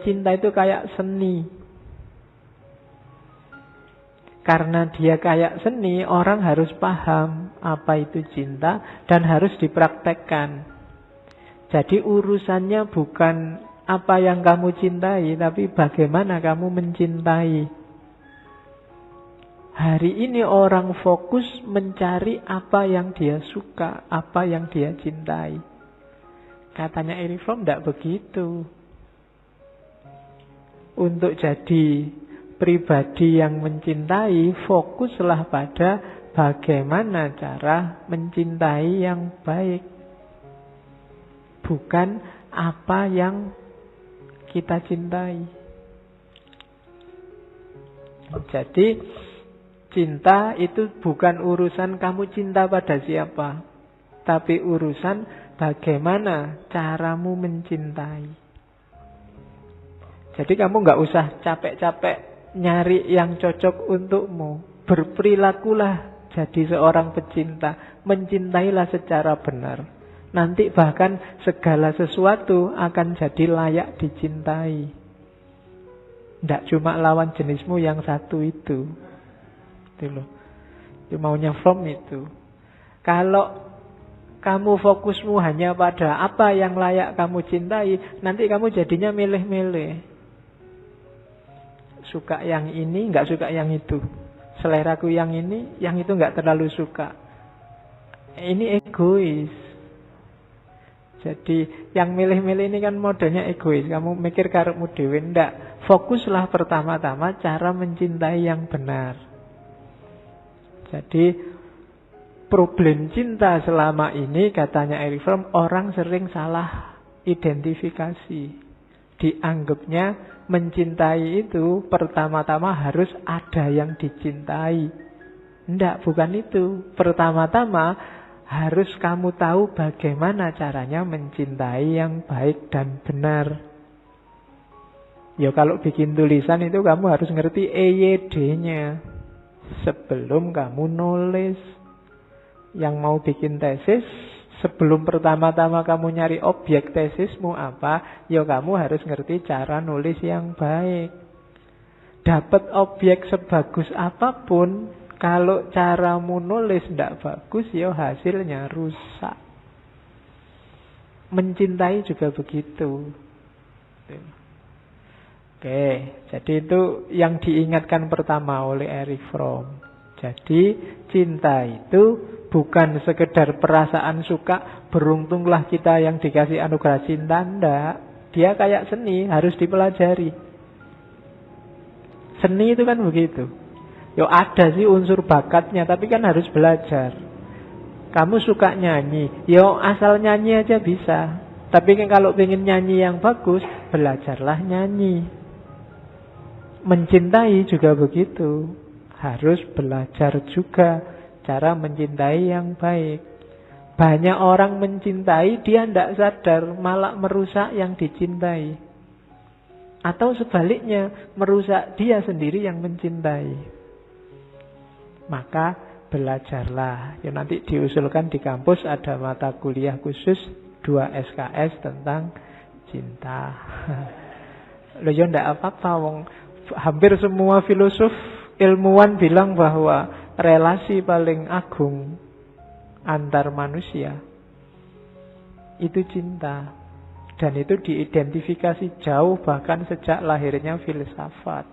cinta itu kayak seni. Karena dia kayak seni, orang harus paham apa itu cinta dan harus dipraktekkan. Jadi urusannya bukan apa yang kamu cintai, tapi bagaimana kamu mencintai. Hari ini orang fokus mencari apa yang dia suka, apa yang dia cintai. Katanya Erich Fromm tidak begitu. Untuk jadi pribadi yang mencintai, fokuslah pada bagaimana cara mencintai yang baik. Bukan apa yang kita cintai. Jadi cinta itu bukan urusan kamu cinta pada siapa, tapi urusan bagaimana caramu mencintai. Jadi kamu nggak usah capek-capek nyari yang cocok untukmu. Berperilakulah jadi seorang pecinta. Mencintailah secara benar. Nanti bahkan segala sesuatu akan jadi layak dicintai. Tidak cuma lawan jenismu yang satu itu. Itu loh. Itu maunya Fromm itu. Kalau kamu fokusmu hanya pada apa yang layak kamu cintai, nanti kamu jadinya milih-milih. Suka yang ini, nggak suka yang itu. Seleraku yang ini, yang itu nggak terlalu suka. Ini egois. Jadi yang milih-milih ini kan modelnya egois. Kamu mikir karepmu dhewe, ndak. Fokuslah pertama-tama cara mencintai yang benar. Jadi problem cinta selama ini, katanya Erich Fromm, orang sering salah identifikasi. Dianggapnya mencintai itu pertama-tama harus ada yang dicintai. Enggak, bukan itu. Pertama-tama harus kamu tahu bagaimana caranya mencintai yang baik dan benar. Ya kalau bikin tulisan itu kamu harus ngerti EYD-nya sebelum kamu nulis. Yang mau bikin tesis, sebelum pertama-tama kamu nyari objek tesismu apa, ya kamu harus ngerti cara nulis yang baik. Dapat objek sebagus apapun, kalau caramu nulis tidak bagus, ya hasilnya rusak. Mencintai juga begitu. Oke, jadi itu yang diingatkan pertama oleh Erich Fromm. Jadi cinta itu bukan sekedar perasaan suka, beruntunglah kita yang dikasih anugerah cinta, enggak. Dia kayak seni, harus dipelajari. Seni itu kan begitu. Yo ada sih unsur bakatnya, tapi kan harus belajar. Kamu suka nyanyi, yo asal nyanyi aja bisa. Tapi kan kalau pengen nyanyi yang bagus, belajarlah nyanyi. Mencintai juga begitu. Harus belajar juga cara mencintai yang baik. Banyak orang mencintai, dia tidak sadar, malah merusak yang dicintai. Atau sebaliknya, merusak dia sendiri yang mencintai. Maka belajarlah. Ya, nanti diusulkan di kampus ada mata kuliah khusus 2 SKS tentang cinta. Loh ya tidak apa-apa, wong hampir semua filosof ilmuwan bilang bahwa relasi paling agung antar manusia itu cinta. Dan itu diidentifikasi jauh bahkan sejak lahirnya filsafat.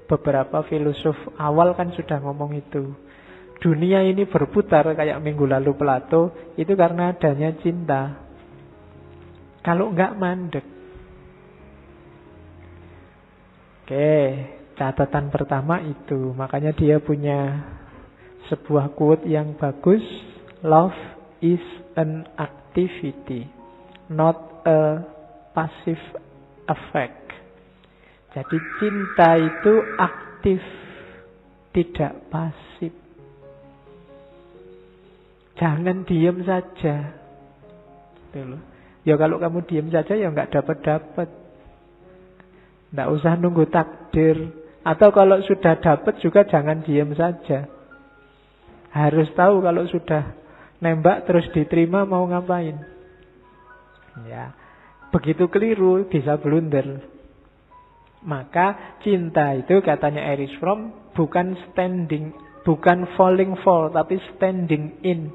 Beberapa filosof awal kan sudah ngomong itu. Dunia ini berputar kayak minggu lalu Plato, itu karena adanya cinta. Kalau enggak mandek. Oke, catatan pertama itu. Makanya dia punya sebuah quote yang bagus. Love is an activity, not a passive affect. Jadi cinta itu aktif, tidak pasif. Jangan diam saja. Ya kalau kamu diam saja ya nggak dapat. Nggak usah nunggu takdir. Atau kalau sudah dapat juga jangan diam saja. Harus tahu kalau sudah nembak terus diterima mau ngapain. Ya, begitu keliru bisa blunder. Maka cinta itu katanya Erich Fromm bukan falling fall, tapi standing in.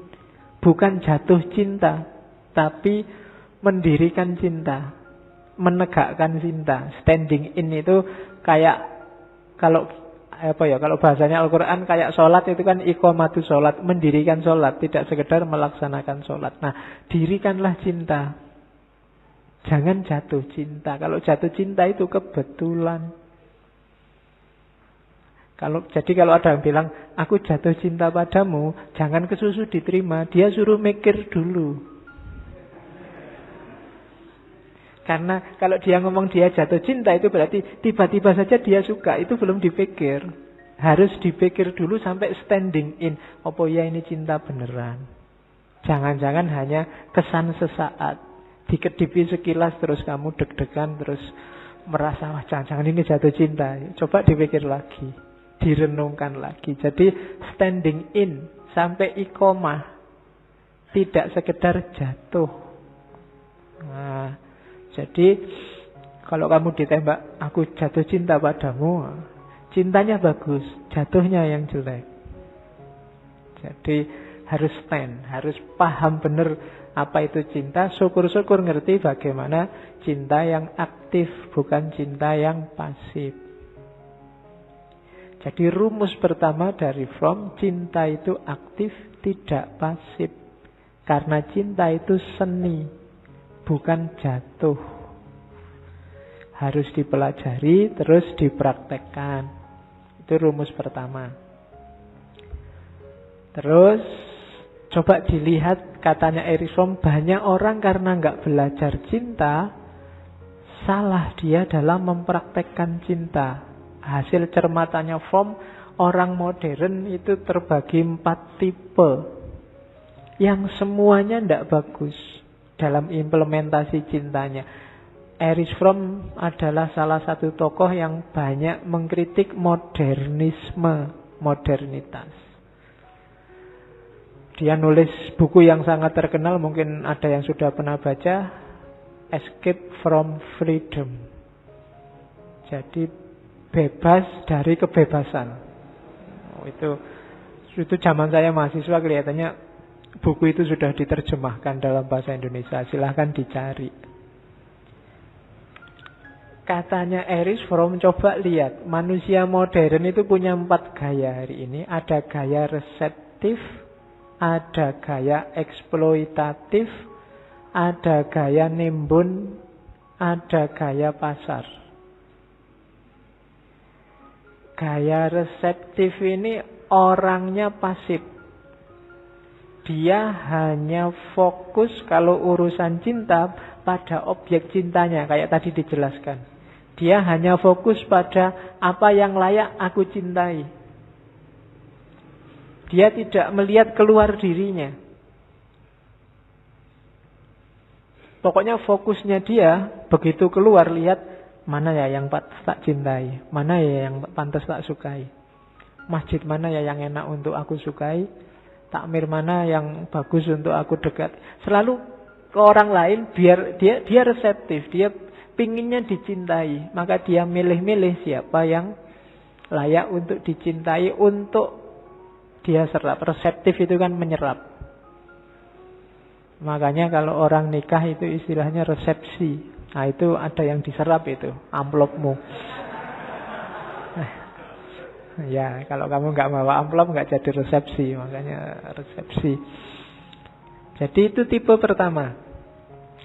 Bukan jatuh cinta, tapi mendirikan cinta, menegakkan cinta. Standing in itu kayak kalau bahasanya Al-Quran kayak sholat itu kan iqamatu sholat, mendirikan sholat, tidak sekedar melaksanakan sholat. Nah, dirikanlah cinta. Jangan jatuh cinta. Kalau jatuh cinta itu kebetulan. Jadi kalau ada yang bilang, aku jatuh cinta padamu, jangan kesusu diterima. Dia suruh mikir dulu. Karena kalau dia ngomong dia jatuh cinta, itu berarti tiba-tiba saja dia suka. Itu belum dipikir. Harus dipikir dulu sampai standing in. Apa ya ini cinta beneran? Jangan-jangan hanya kesan sesaat. Dikedipi sekilas terus kamu deg-degan, terus merasa wah jangan-jangan ini jatuh cinta. Coba dipikir lagi, direnungkan lagi. Jadi standing in sampai iqomah, tidak sekedar jatuh. Nah, jadi kalau kamu ditembak, aku jatuh cinta padamu, cintanya bagus, jatuhnya yang jelek. Jadi harus stand, harus paham benar apa itu cinta. Syukur-syukur ngerti bagaimana cinta yang aktif, bukan cinta yang pasif. Jadi rumus pertama dari Fromm, cinta itu aktif, tidak pasif. Karena cinta itu seni, bukan jatuh. Harus dipelajari, terus dipraktekkan. Itu rumus pertama. Terus coba dilihat, katanya Erich Fromm, banyak orang karena nggak belajar cinta, salah dia dalam mempraktekkan cinta. Hasil cermatannya Fromm, orang modern itu terbagi 4 tipe. Yang semuanya tidak bagus dalam implementasi cintanya. Erich Fromm adalah salah satu tokoh yang banyak mengkritik modernisme, modernitas. Dia nulis buku yang sangat terkenal, mungkin ada yang sudah pernah baca, Escape from Freedom. Jadi bebas dari kebebasan. Itu zaman saya mahasiswa, kelihatannya buku itu sudah diterjemahkan dalam bahasa Indonesia. Silahkan dicari. Katanya Erich Fromm, coba lihat, manusia modern itu punya 4 gaya hari ini. Ada gaya reseptif, ada gaya eksploitatif, ada gaya nimbun, ada gaya pasar. Gaya reseptif ini orangnya pasif. Dia hanya fokus kalau urusan cinta pada objek cintanya, kayak tadi dijelaskan. Dia hanya fokus pada apa yang layak aku cintai. Dia tidak melihat keluar dirinya. Pokoknya fokusnya dia, begitu keluar, lihat mana ya yang tak cintai, mana ya yang pantas tak sukai, masjid mana ya yang enak untuk aku sukai, takmir mana yang bagus untuk aku dekat. Selalu ke orang lain, biar dia reseptif, dia pinginnya dicintai, maka dia milih-milih siapa yang layak untuk dicintai, untuk dia serap. Reseptif itu kan menyerap. Makanya kalau orang nikah itu istilahnya resepsi. Nah itu ada yang diserap itu, amplopmu. Ya kalau kamu nggak bawa amplop nggak jadi resepsi, makanya resepsi. Jadi itu tipe pertama.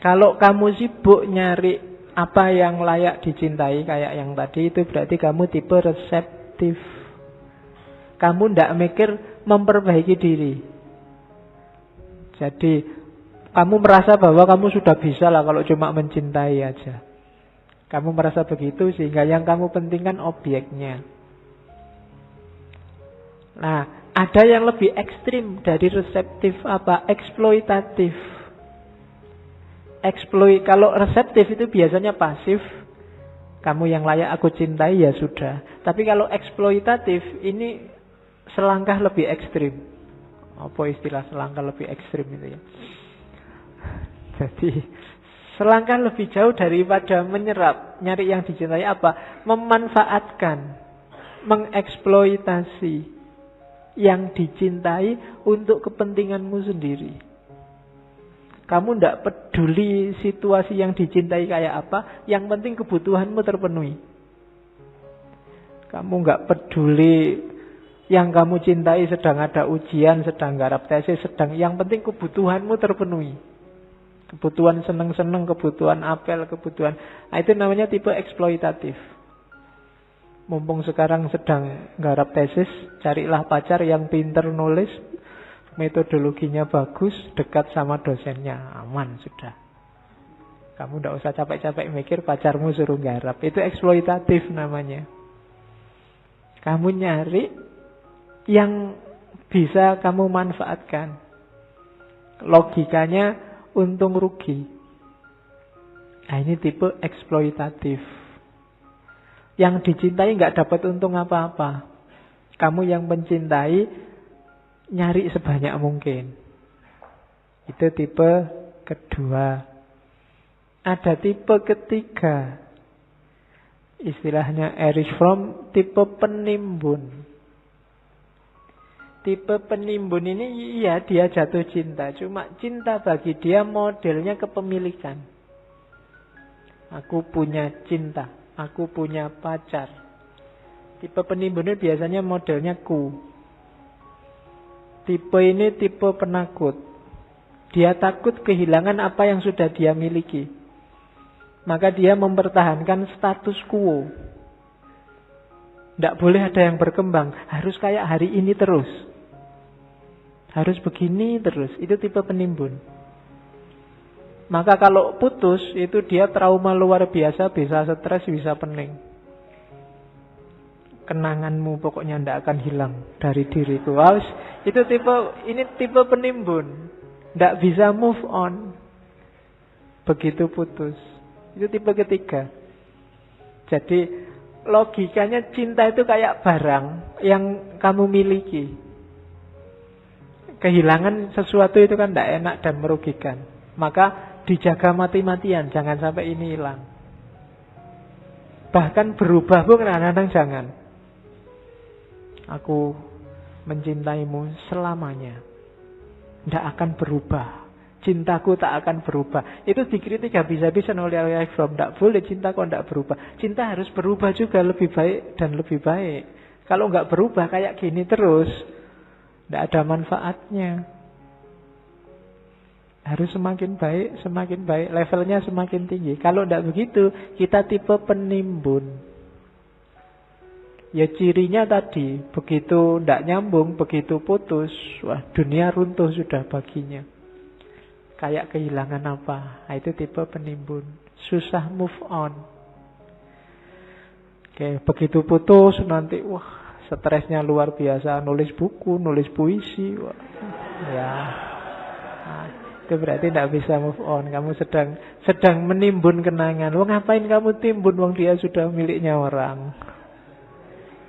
Kalau kamu sibuk nyari apa yang layak dicintai kayak yang tadi, itu berarti kamu tipe reseptif. Kamu tidak mikir memperbaiki diri. Jadi kamu merasa bahwa kamu sudah bisa lah kalau cuma mencintai aja. Kamu merasa begitu sehingga yang kamu pentingkan objeknya. Nah, ada yang lebih ekstrim dari reseptif, apa? Eksploitatif. Kalau reseptif itu biasanya pasif. Kamu yang layak aku cintai ya sudah. Tapi kalau eksploitatif ini selangkah lebih ekstrim. Apa istilah selangkah lebih ekstrim itu ya? Jadi Selangkah lebih jauh daripada menyerap. Nyari yang dicintai apa? Memanfaatkan, mengeksploitasi yang dicintai untuk kepentinganmu sendiri. Kamu tidak peduli situasi yang dicintai kayak apa, yang penting kebutuhanmu terpenuhi. Kamu nggak peduli yang kamu cintai sedang ada ujian, sedang garap tesis, yang penting kebutuhanmu terpenuhi. Kebutuhan seneng-seneng, kebutuhan apel, kebutuhan. Nah, itu namanya tipe eksploitatif. Mumpung sekarang sedang garap tesis, carilah pacar yang pinter nulis, metodologinya bagus, dekat sama dosennya, aman sudah. Kamu tidak usah capek-capek mikir, pacarmu suruh garap. Itu eksploitatif namanya. Kamu nyari yang bisa kamu manfaatkan. Logikanya untung rugi. Nah, ini tipe eksploitatif. Yang dicintai nggak dapat untung apa-apa. Kamu yang mencintai nyari sebanyak mungkin. Itu tipe kedua. Ada tipe ketiga. Istilahnya Erich Fromm, tipe penimbun. Tipe penimbun ini iya dia jatuh cinta. Cuma cinta bagi dia modelnya kepemilikan. Aku punya cinta. Aku punya pacar. Tipe penimbun ini biasanya modelnya ku. Tipe ini tipe penakut. Dia takut kehilangan apa yang sudah dia miliki. Maka dia mempertahankan status quo. Tidak boleh ada yang berkembang. Harus kayak hari ini terus. Harus begini terus. Itu tipe penimbun. Maka kalau putus, itu dia trauma luar biasa, bisa stres, bisa pening. Kenanganmu pokoknya tidak akan hilang dari diriku. Ini tipe penimbun. Tidak bisa move on. Begitu putus. Itu tipe ketiga. Jadi logikanya cinta itu kayak barang yang kamu miliki. Kehilangan sesuatu itu kan tidak enak dan merugikan. Maka dijaga mati-matian, jangan sampai ini hilang. Bahkan berubah pun kadang-kadang jangan. Aku mencintaimu selamanya. Tidak akan berubah. Cintaku tak akan berubah. Itu dikritik habis-habisan oleh Erich Fromm. Tidak boleh cinta kok tidak berubah. Cinta harus berubah juga lebih baik dan lebih baik. Kalau nggak berubah kayak gini terus, tidak ada manfaatnya. Harus semakin baik, levelnya semakin tinggi. Kalau tidak begitu, kita tipe penimbun. Ya cirinya tadi, begitu tidak nyambung, begitu putus, wah dunia runtuh sudah baginya. Kayak kehilangan apa? Nah, itu tipe penimbun. Susah move on. Oke, begitu putus nanti, wah stresnya luar biasa. Nulis buku, nulis puisi. Wah. Ya, nah, itu berarti tidak bisa move on. Kamu sedang menimbun kenangan. Wah ngapain kamu timbun? Wong dia sudah miliknya orang.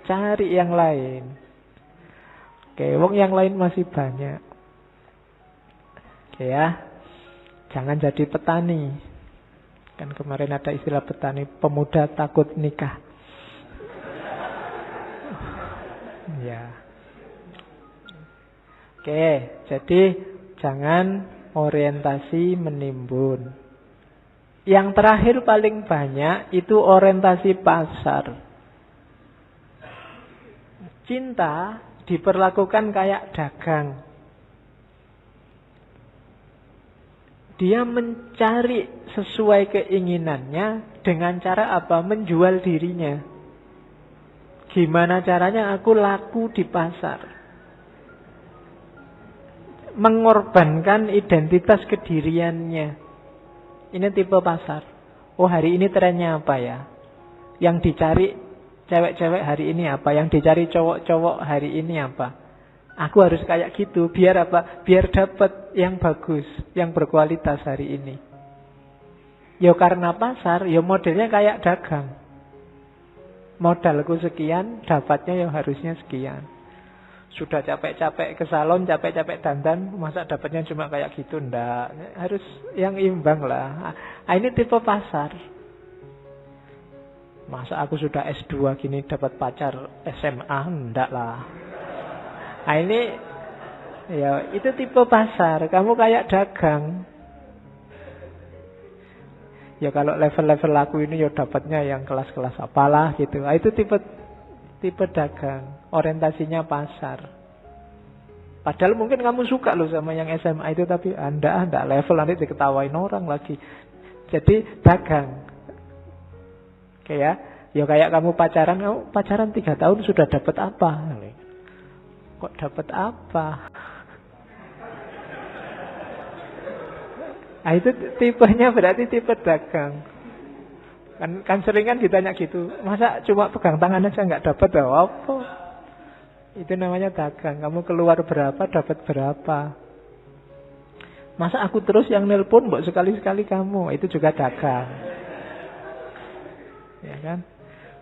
Cari yang lain. Oke, wong yang lain masih banyak. Oke ya. Jangan jadi petani. Kan kemarin ada istilah petani, pemuda takut nikah. Ya. Oke, jadi jangan orientasi menimbun. Yang terakhir paling banyak itu orientasi pasar. Cinta diperlakukan kayak dagang. Dia mencari sesuai keinginannya dengan cara apa? Menjual dirinya. Gimana caranya aku laku di pasar? Mengorbankan identitas kediriannya. Ini tipe pasar. Oh hari ini trennya apa ya? Yang dicari cewek-cewek hari ini apa? Yang dicari cowok-cowok hari ini apa? Aku harus kayak gitu, biar apa? Biar dapat yang bagus, yang berkualitas hari ini. Ya karena pasar, ya modelnya kayak dagang. Modalku sekian, dapatnya ya harusnya sekian. Sudah capek-capek ke salon, capek-capek dandan, masa dapatnya cuma kayak gitu? Ndak. Harus yang imbang lah. Nah, ini tipe pasar. Masa aku sudah S2 gini dapat pacar SMA? Ndak lah. Nah, ini ya itu tipe pasar. Kamu kayak dagang. Ya kalau level-level aku ini ya dapatnya yang kelas-kelas apalah gitu. Nah, itu tipe dagang, orientasinya pasar. Padahal mungkin kamu suka loh sama yang SMA itu, tapi anda level, nanti diketawain orang lagi. Jadi dagang. Ya kayak kamu pacaran 3 tahun sudah dapat apa? Kok dapat apa? Nah itu tipenya berarti tipe dagang. Kan sering kan ditanya gitu, masa cuma pegang tangan aja nggak dapat apa? Itu namanya dagang. Kamu keluar berapa, dapat berapa. Masa aku terus yang nelpon, mbok sekali-sekali kamu, itu juga dagang. Ya kan?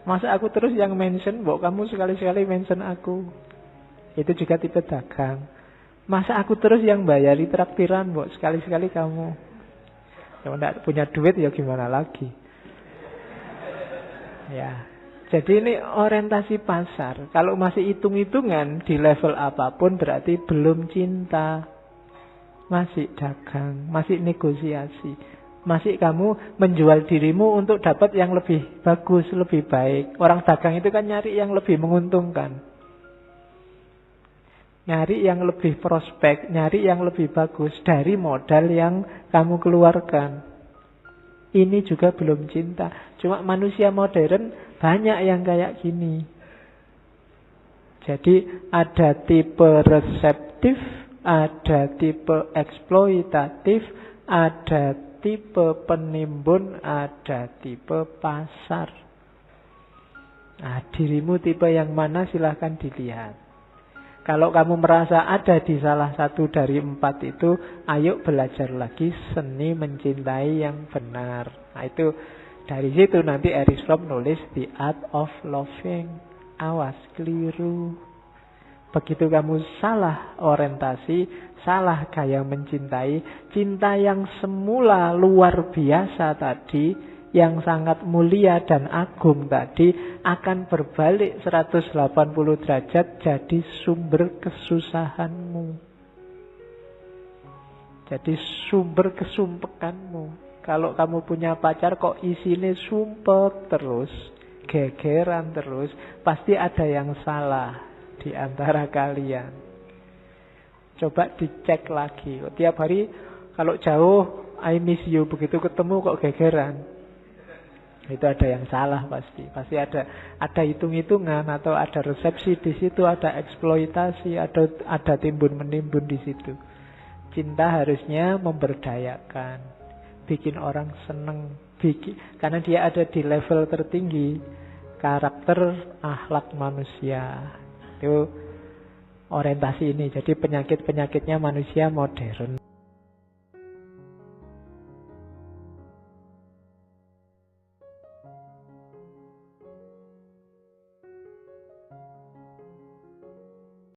Masa aku terus yang mention, mbok kamu sekali-sekali mention aku, itu juga tipe dagang. Masa aku terus yang bayari traktiran, mbok sekali-sekali kamu. Ya enggak punya duit ya gimana lagi. Ya, jadi ini orientasi pasar. Kalau masih hitung-hitungan di level apapun berarti belum cinta. Masih dagang, masih negosiasi. Masih kamu menjual dirimu untuk dapat yang lebih bagus, lebih baik. Orang dagang itu kan nyari yang lebih menguntungkan. Nyari yang lebih prospek, nyari yang lebih bagus dari modal yang kamu keluarkan. Ini juga belum cinta. Cuma manusia modern banyak yang kayak gini. Jadi ada tipe reseptif, ada tipe eksploitatif, ada tipe penimbun, ada tipe pasar. Nah, dirimu tipe yang mana silahkan dilihat. Kalau kamu merasa ada di salah satu dari 4 itu, ayo belajar lagi seni mencintai yang benar. Nah itu dari situ nanti Erich Fromm nulis The Art of Loving. Awas, keliru. Begitu kamu salah orientasi, salah gaya mencintai, cinta yang semula luar biasa tadi, yang sangat mulia dan agung tadi, akan berbalik 180 derajat jadi sumber kesusahanmu. Jadi sumber kesumpekanmu. Kalau kamu punya pacar kok isinya sumpek terus, gegeran terus, pasti ada yang salah di antara kalian. Coba dicek lagi. Tiap hari kalau jauh, I miss you, begitu ketemu kok gegeran. Itu ada yang salah pasti. Pasti ada hitung-hitungan atau ada resepsi di situ, ada eksploitasi, ada timbun menimbun di situ. Cinta harusnya memberdayakan, bikin orang seneng, karena dia ada di level tertinggi karakter akhlak manusia. Itu orientasi ini. Jadi penyakit-penyakitnya manusia modern.